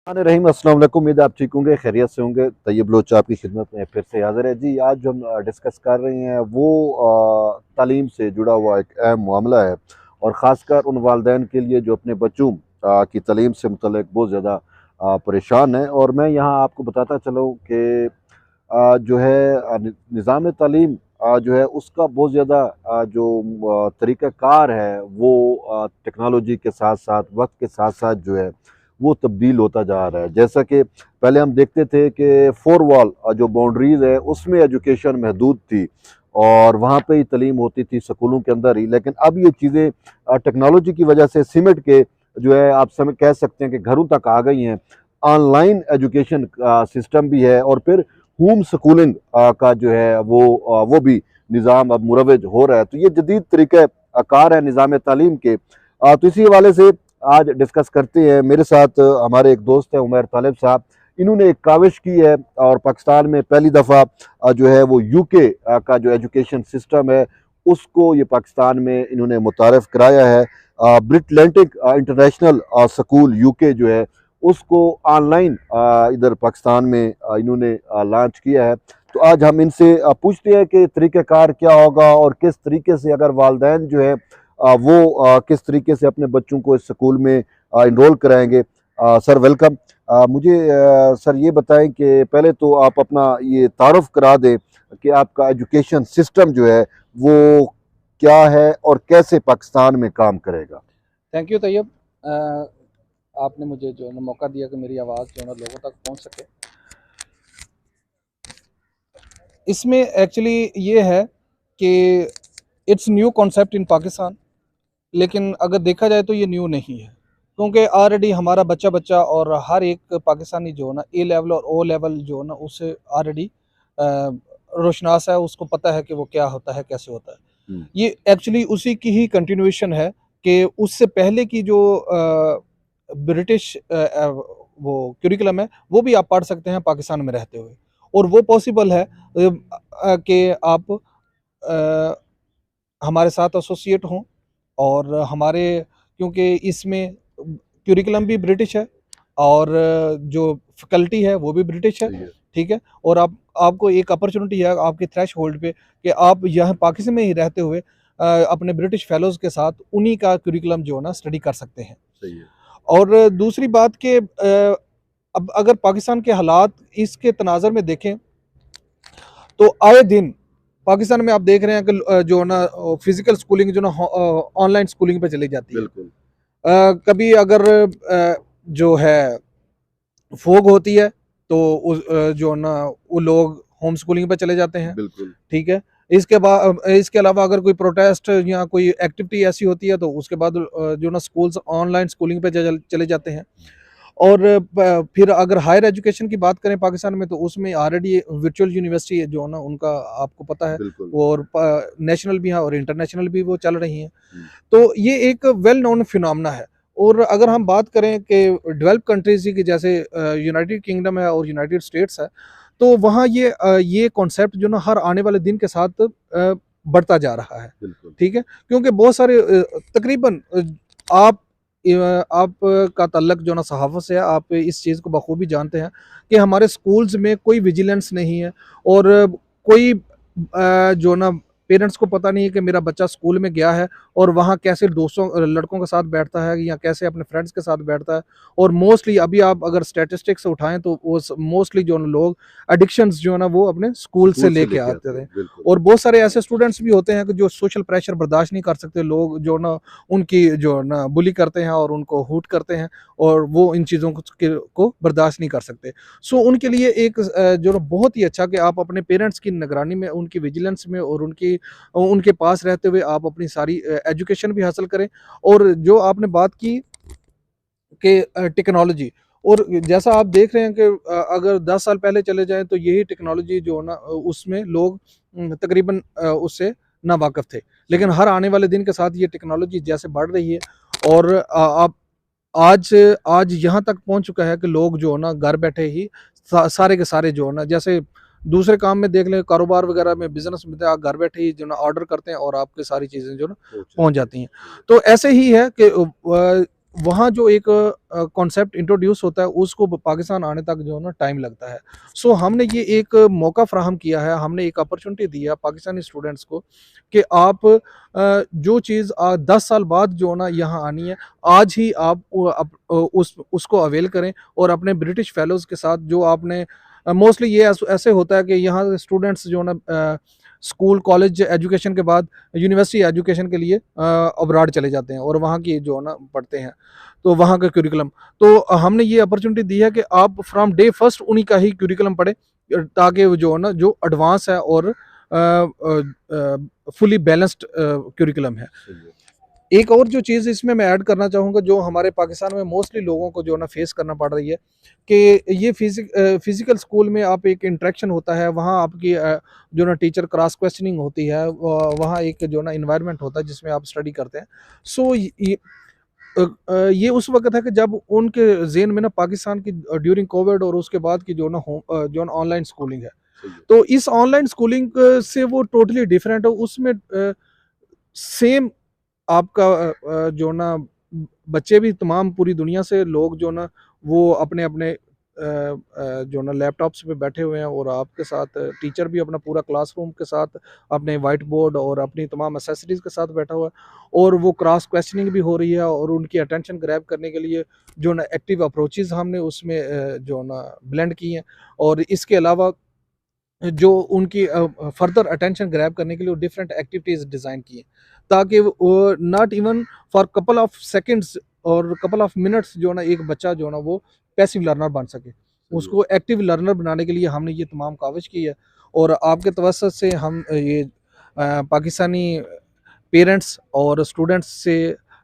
रहीम अस्सलाम वालेकुम। उम्मीद है आप ठीक होंगे, खैरियत से होंगे। तैयब लोच आपकी खिदमत में फिर से हाजिर है जी। आज जो हम डिस्कस कर रहे हैं वो तालीम से जुड़ा हुआ एक अहम मामला है, और ख़ासकर उन वालिदैन के लिए जो अपने बच्चों की तालीम से मुतल्लिक़ बहुत ज़्यादा परेशान है। और मैं यहाँ आपको बताता चलूँ कि जो है निज़ाम तालीम जो है उसका बहुत ज़्यादा जो तरीक़ाकार है वो टेक्नोलॉजी के साथ साथ, वक्त के साथ साथ जो है वो तब्दील होता जा रहा है। जैसा कि पहले हम देखते थे कि फोर वॉल जो बाउंड्रीज़ है उसमें एजुकेशन महदूद थी और वहाँ पे ही तालीम होती थी स्कूलों के अंदर ही, लेकिन अब ये चीज़ें टेक्नोलॉजी की वजह से सिमट के जो है आप कह सकते हैं कि घरों तक आ गई हैं। ऑनलाइन एजुकेशन सिस्टम भी है और फिर होम स्कूलिंग का जो है वो भी निज़ाम अब मुरव्वज हो रहा है। तो ये जदीद तरीक़े कार है निज़ाम तालीम के। तो इसी हवाले से आज डिस्कस करते हैं। मेरे साथ हमारे एक दोस्त हैं उमर तालिब साहब। इन्होंने एक काविश की है और पाकिस्तान में पहली दफ़ा जो है वो यूके का जो एजुकेशन सिस्टम है उसको ये पाकिस्तान में इन्होंने मुतारफ़ कराया है। ब्रिटलैंटिक इंटरनेशनल स्कूल यूके जो है उसको ऑनलाइन इधर पाकिस्तान में इन्होंने लॉन्च किया है। तो आज हम इनसे पूछते हैं कि तरीक़ाकार क्या होगा और किस तरीके से अगर वालिदैन जो है वो किस तरीके से अपने बच्चों को इस स्कूल में इनरोल कराएंगे। Sir welcome. मुझे सर ये बताएं कि पहले तो आप अपना ये तारुफ करा दें कि आपका एजुकेशन सिस्टम जो है वो क्या है और कैसे पाकिस्तान में काम करेगा। Thank you Tayyab. आपने मुझे जो है ना मौका दिया कि मेरी आवाज़ जो है ना लोगों तक पहुंच सके। इसमें एक्चुअली ये है कि it's new concept in Pakistan, लेकिन अगर देखा जाए तो ये न्यू नहीं है, क्योंकि ऑलरेडी हमारा बच्चा बच्चा और हर एक पाकिस्तानी जो है ना ए लेवल और ओ लेवल जो है ना उससे ऑलरेडी रोशनास है, उसको पता है कि वो क्या होता है, कैसे होता है। ये एक्चुअली उसी की ही कंटिन्यूएशन है कि उससे पहले की जो ब्रिटिश वो करिकुलम है वो भी आप पढ़ सकते हैं पाकिस्तान में रहते हुए, और वो पॉसिबल है कि आप हमारे साथ एसोसिएट हों और हमारे, क्योंकि इसमें करिकुलम भी ब्रिटिश है और जो फैकल्टी है वो भी ब्रिटिश है, ठीक है। और आपको एक अपॉर्चुनिटी है आपके थ्रेश होल्ड पे कि आप यहाँ पाकिस्तान में ही रहते हुए अपने ब्रिटिश फेलोज़ के साथ उन्हीं का करिकुलम जो है ना स्टडी कर सकते हैं। सही है। और दूसरी बात कि अब अगर पाकिस्तान के हालात इसके तनाज़र में देखें तो आए दिन पाकिस्तान में आप देख रहे हैं कि जो है ना फिजिकल स्कूलिंग जो ना ऑनलाइन स्कूलिंग पे चली जाती है। बिल्कुल। कभी अगर जो है फोग होती है तो जो है ना वो लोग होम स्कूलिंग पे चले जाते हैं, बिल्कुल। ठीक है। इसके अलावा अगर कोई प्रोटेस्ट या कोई एक्टिविटी ऐसी होती है तो उसके बाद जो ना स्कूल्स ऑनलाइन स्कूलिंग पे चले जाते हैं। और फिर अगर हायर एजुकेशन की बात करें पाकिस्तान में तो उसमें ऑलरेडी वर्चुअल यूनिवर्सिटी है जो है ना उनका आपको पता है, और नेशनल भी है और इंटरनेशनल भी वो चल रही हैं। तो ये एक वेल नोन फिनोमेना है। और अगर हम बात करें कि डेवलप कंट्रीज की, जैसे यूनाइटेड किंगडम है और यूनाइटेड स्टेट्स है, तो वहाँ ये कॉन्सेप्ट जो ना हर आने वाले दिन के साथ बढ़ता जा रहा है, ठीक है। क्योंकि बहुत सारे तकरीबन आप का ताल्लुक जो ना सहाफ़त से है, आप इस चीज़ को बखूबी जानते हैं कि हमारे स्कूल्स में कोई विजिलेंस नहीं है, और कोई जो ना पेरेंट्स को पता नहीं है कि मेरा बच्चा स्कूल में गया है और वहाँ कैसे दोस्तों लड़कों के साथ बैठता है या कैसे अपने फ्रेंड्स के साथ बैठता है। और मोस्टली अभी आप अगर स्टैटिस्टिक्स उठाएं तो वो मोस्टली जो ना लोग एडिक्शंस जो है ना वो अपने स्कूल से लेके आते थे। और बहुत सारे ऐसे स्टूडेंट्स भी होते हैं कि जो सोशल प्रेशर बर्दाश्त नहीं कर सकते, लोग जो ना उनकी जो ना बुली करते हैं और उनको हूट करते हैं, और वो इन चीज़ों को बर्दाश्त नहीं कर सकते। सो उनके लिए एक जो ना बहुत ही अच्छा कि आप अपने पेरेंट्स की निगरानी में, उनकी विजिलेंस में और उनके पास रहते हुए आप अपनी सारी एजुकेशन भी हासिल करें। और जो आपने बात की कि टेक्नोलॉजी, और जैसा आप देख रहे हैं कि अगर 10 साल पहले चले जाएं तो यही टेक्नोलॉजी जो है ना उसमें लोग तकरीबन उससे ना वाकिफ थे, लेकिन हर आने वाले दिन के साथ ये टेक्नोलॉजी जैसे बढ़ रही है और आप आज आज यहाँ तक पहुँच चुका है कि लोग जो है ना घर बैठे ही सारे के सारे जो है ना, जैसे दूसरे काम में देख लें, कारोबार वगैरह में, बिजनेस में, आप घर बैठे ही जो ना ऑर्डर करते हैं और आपकी सारी चीज़ें जो ना पहुँच जाती हैं। तो ऐसे ही है कि वहाँ जो एक कॉन्सेप्ट इंट्रोड्यूस होता है उसको पाकिस्तान आने तक जो है ना टाइम लगता है। सो हमने ये एक मौका फ़राहम किया है, हमने एक अपॉर्चुनिटी दी है पाकिस्तानी स्टूडेंट्स को कि आप जो चीज़ 10 साल बाद जो है ना यहाँ आनी है, आज ही आप उसको अवेल करें और अपने ब्रिटिश फेलोज़ के साथ जो आपने मोस्टली ये ऐसे होता है कि यहाँ स्टूडेंट्स जो है ना स्कूल कॉलेज एजुकेशन के बाद यूनिवर्सिटी एजुकेशन के लिए अब्रॉड चले जाते हैं और वहाँ की जो है ना पढ़ते हैं, तो वहाँ का करिकुलम। तो हमने ये अपॉर्चुनिटी दी है कि आप फ्रॉम डे फर्स्ट उन्हीं का ही करिकुलम पढ़ें, ताकि वो जो है ना जो एडवांस है और फुली बैलेंस्ड करिकुलम है। सही है। एक और जो चीज़ इसमें मैं ऐड करना चाहूँगा, जो हमारे पाकिस्तान में मोस्टली लोगों को जो है ना फेस करना पड़ रही है, कि ये फिज़िकल स्कूल में आप एक इंटरेक्शन होता है, वहाँ आपकी जो ना टीचर क्रॉस क्वेश्चनिंग होती है, वहाँ एक जो ना एनवायरनमेंट होता है जिसमें आप स्टडी करते हैं। सो ये उस वक़्त है कि जब उनके ज़हन में ना पाकिस्तान की ड्यूरिंग कोविड और उसके बाद की जो ना जो ना ऑनलाइन स्कूलिंग है। सही है। तो इस ऑनलाइन स्कूलिंग से वो टोटली डिफरेंट है, उसमें सेम आपका जो ना बच्चे भी तमाम पूरी दुनिया से लोग जो ना वो अपने-अपने जो ना लैपटॉप्स पे बैठे हुए हैं और आपके साथ टीचर भी अपना पूरा क्लासरूम के साथ अपने व्हाइट बोर्ड और अपनी तमाम एक्सेसरीज़ के साथ बैठा हुआ है और वो क्रॉस क्वेश्चनिंग भी हो रही है और उनकी अटेंशन ग्रैब करने के लिए जो ना एक्टिव अप्रोचेज़ हमने उसमें जो ना ब्लेंड की हैं और इसके अलावा जो उनकी फर्दर अटेंशन ग्रैब करने के लिए डिफरेंट एक्टिविटीज़ डिज़ाइन की हैं, ताकि वो not even for couple of seconds और कपल ऑफ मिनट्स जो है ना एक बच्चा जो है ना वो पैसिव लर्नर बन सके। सही है। उसको एक्टिव लर्नर बनाने के लिए हमने ये तमाम काविश की है और आपके तवज्जुह से हम ये पाकिस्तानी पेरेंट्स और स्टूडेंट्स से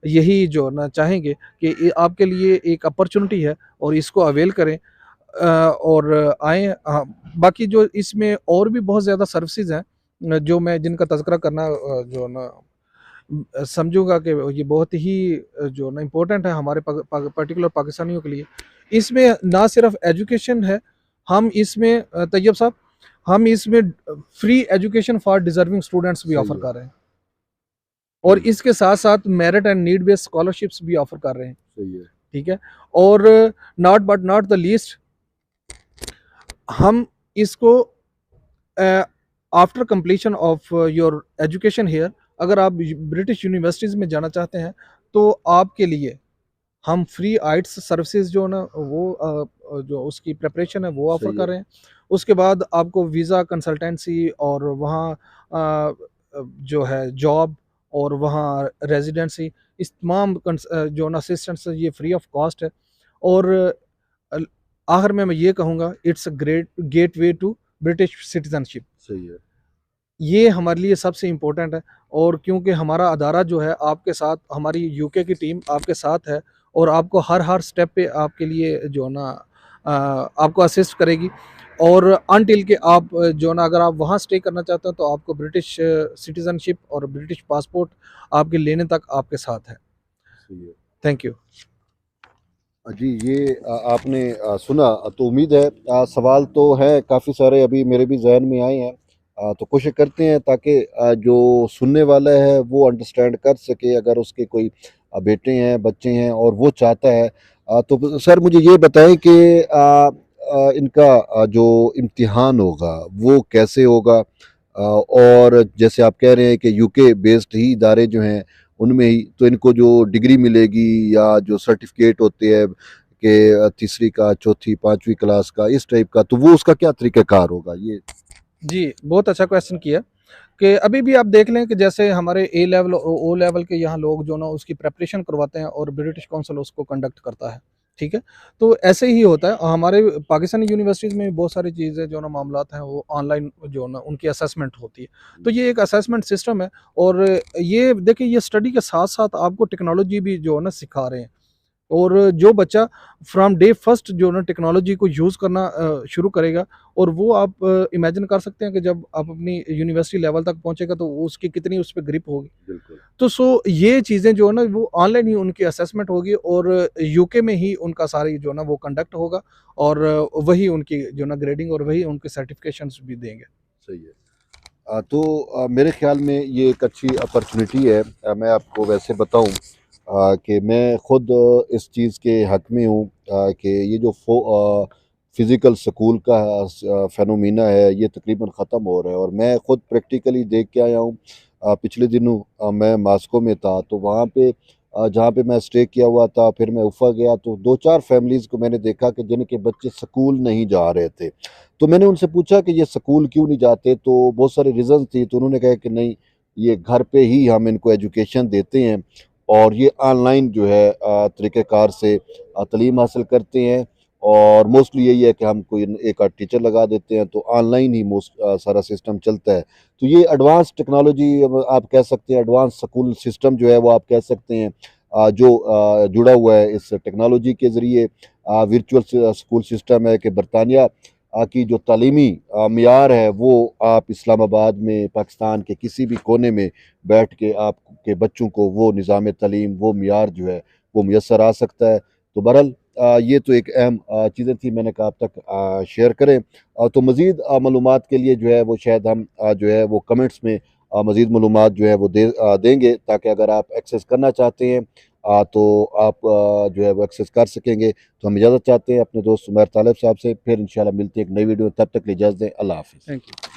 यही जो है ना चाहेंगे कि ये आपके लिए एक अपॉर्चुनिटी है और इसको अवेल करें और आएँ। बाकी जो इसमें और भी बहुत ज़्यादा सर्विसेज़ हैं, जो मैं जिनका तज़किरा करना जो है ना समझूँगा कि ये बहुत ही जो है ना इम्पोर्टेंट है हमारे पर्टिकुलर पाकिस्तानियों के लिए। इसमें ना सिर्फ़ एजुकेशन है, हम इसमें तैयब साहब, हम इसमें free education for deserving students भी सही ऑफ़र है। कर रहे हैं और सही है। इसके साथ-साथ merit and need based scholarships भी ऑफ़र कर रहे हैं, सही है। ठीक है? और not but not the least, हम इसको after completion of your education here, अगर आप ब्रिटिश यूनिवर्सिटीज़ में जाना चाहते हैं, तो आपके लिए हम फ्री आइट्स सर्विसेज जो है ना वो जो उसकी प्रिपरेशन है वो ऑफ़र सही कर है। रहे हैं। उसके बाद आपको वीज़ा कंसल्टेंसी और वहाँ जो है जॉब और वहाँ रेज़िडेंसी, इस तमाम जो है ना असिस्टेंस ये फ्री ऑफ कॉस्ट है और अल आखिर में मैं ये कहूँगा, it's a great gateway to British citizenship. सही है। ये हमारे लिए सबसे इम्पोर्टेंट है और क्योंकि हमारा अदारा जो है आपके साथ, हमारी यूके की टीम आपके साथ है और आपको हर स्टेप पे आपके लिए जो है ना आपको असिस्ट करेगी और अनटिल के आप जो है ना अगर आप वहाँ स्टे करना चाहते हो तो आपको ब्रिटिश सिटीज़नशिप और ब्रिटिश पासपोर्ट आपके लेने तक आपके साथ है। सही है। Thank you. जी, ये आपने सुना तो उम्मीद है सवाल तो है काफ़ी सारे अभी मेरे भी ज़हन में आए हैं। तो कोशिश करते हैं ताकि जो सुनने वाला है वो अंडरस्टैंड कर सके, अगर उसके कोई बेटे हैं, बच्चे हैं और वो चाहता है। तो सर मुझे ये बताएँ कि इनका जो इम्तिहान होगा वो कैसे होगा? और जैसे आप कह रहे हैं कि यूके बेस्ड ही इदारे जो हैं उनमें ही, तो इनको जो डिग्री मिलेगी या जो सर्टिफिकेट होते हैं कि तीसरी का, चौथी, पाँचवीं क्लास का, इस टाइप का, तो वो उसका क्या तरीक़ाकार होगा? ये जी, बहुत अच्छा क्वेश्चन किया कि अभी भी आप देख लें कि जैसे हमारे ए लेवल और ओ लेवल के यहाँ लोग जो ना उसकी प्रिपरेशन करवाते हैं और ब्रिटिश काउंसिल उसको कंडक्ट करता है, ठीक है? तो ऐसे ही होता है हमारे पाकिस्तानी यूनिवर्सिटीज़ में भी बहुत सारी चीज़ें जो ना मामलात हैं वो ऑनलाइन जो ना उनकी असेसमेंट होती है। तो ये एक असेसमेंट सिस्टम है और ये देखिए ये स्टडी के साथ-साथ आपको टेक्नोलॉजी भी जो है ना सिखा रहे हैं। और जो बच्चा फ्रॉम डे फर्स्ट जो ना टेक्नोलॉजी को यूज़ करना शुरू करेगा और वो आप इमेजिन कर सकते हैं कि जब आप अपनी यूनिवर्सिटी लेवल तक पहुंचेगा तो उसकी कितनी उस पे ग्रिप होगी। बिल्कुल। तो ये चीज़ें जो है ना वो ऑनलाइन ही उनकी असेसमेंट होगी और यूके में ही उनका सारी जो है ना वो कंडक्ट होगा और वही उनकी जो ना ग्रेडिंग और वही उनके सर्टिफिकेशंस भी देंगे। सही है। तो मेरे ख़्याल में ये एक अच्छी अपॉर्चुनिटी है। मैं आपको वैसे बताऊँ कि मैं ख़ुद इस चीज़ के हक़ में हूँ कि ये जो फ़िज़िकल स्कूल का फ़ेनोमेना है ये तकरीबन ख़त्म हो रहा है, और मैं ख़ुद प्रैक्टिकली देख के आया हूँ। पिछले दिनों मैं मास्को में था, तो वहाँ पे जहाँ पे मैं स्टे किया हुआ था, फिर मैं उफ़ा गया तो 2-4 फ़ैमिलीज़ को मैंने देखा कि जिनके बच्चे स्कूल नहीं जा रहे थे। तो मैंने उनसे पूछा कि ये स्कूल क्यों नहीं जाते? तो बहुत सारी रीज़न्स थी, तो उन्होंने कहा कि नहीं, ये घर पे ही हम इनको एजुकेशन देते हैं और ये ऑनलाइन जो है तरीक़ेकार से तालीम हासिल करते हैं, और मोस्टली यही है कि हम कोई एक आध टीचर लगा देते हैं, तो ऑनलाइन ही सारा सिस्टम चलता है। तो ये एडवांस टेक्नोलॉजी आप कह सकते हैं, एडवांस स्कूल सिस्टम जो है वो आप कह सकते हैं, जो जुड़ा हुआ है इस टेक्नोलॉजी के ज़रिए। वर्चुअल स्कूल सिस्टम है कि बरतानिया की जो तालीमी मियार है वो आप इस्लामाबाद में, पाकिस्तान के किसी भी कोने में बैठ के आपके बच्चों को वो निज़ाम तालीम, वो मियार जो है वो मुयस्सर आ सकता है। तो बहरहाल ये तो एक अहम चीज़ें थी, मैंने कहा आप तक शेयर करें। तो मज़ीद मालूमात के लिए जो है वो शायद हम जो है वो कमेंट्स में मज़ीद मालूमात जो है वो देंगे, ताकि अगर आप एक्सेस करना चाहते हैं तो आप जो है वो एक्सेस कर सकेंगे। तो हम इजाज़त चाहते हैं अपने दोस्त उमैर तालिब साहब से, फिर इंशाल्लाह मिलते हैं एक नई वीडियो में, तब तक के लिए इजाज़त दें। अल्लाह हाफ़िज़। Thank you.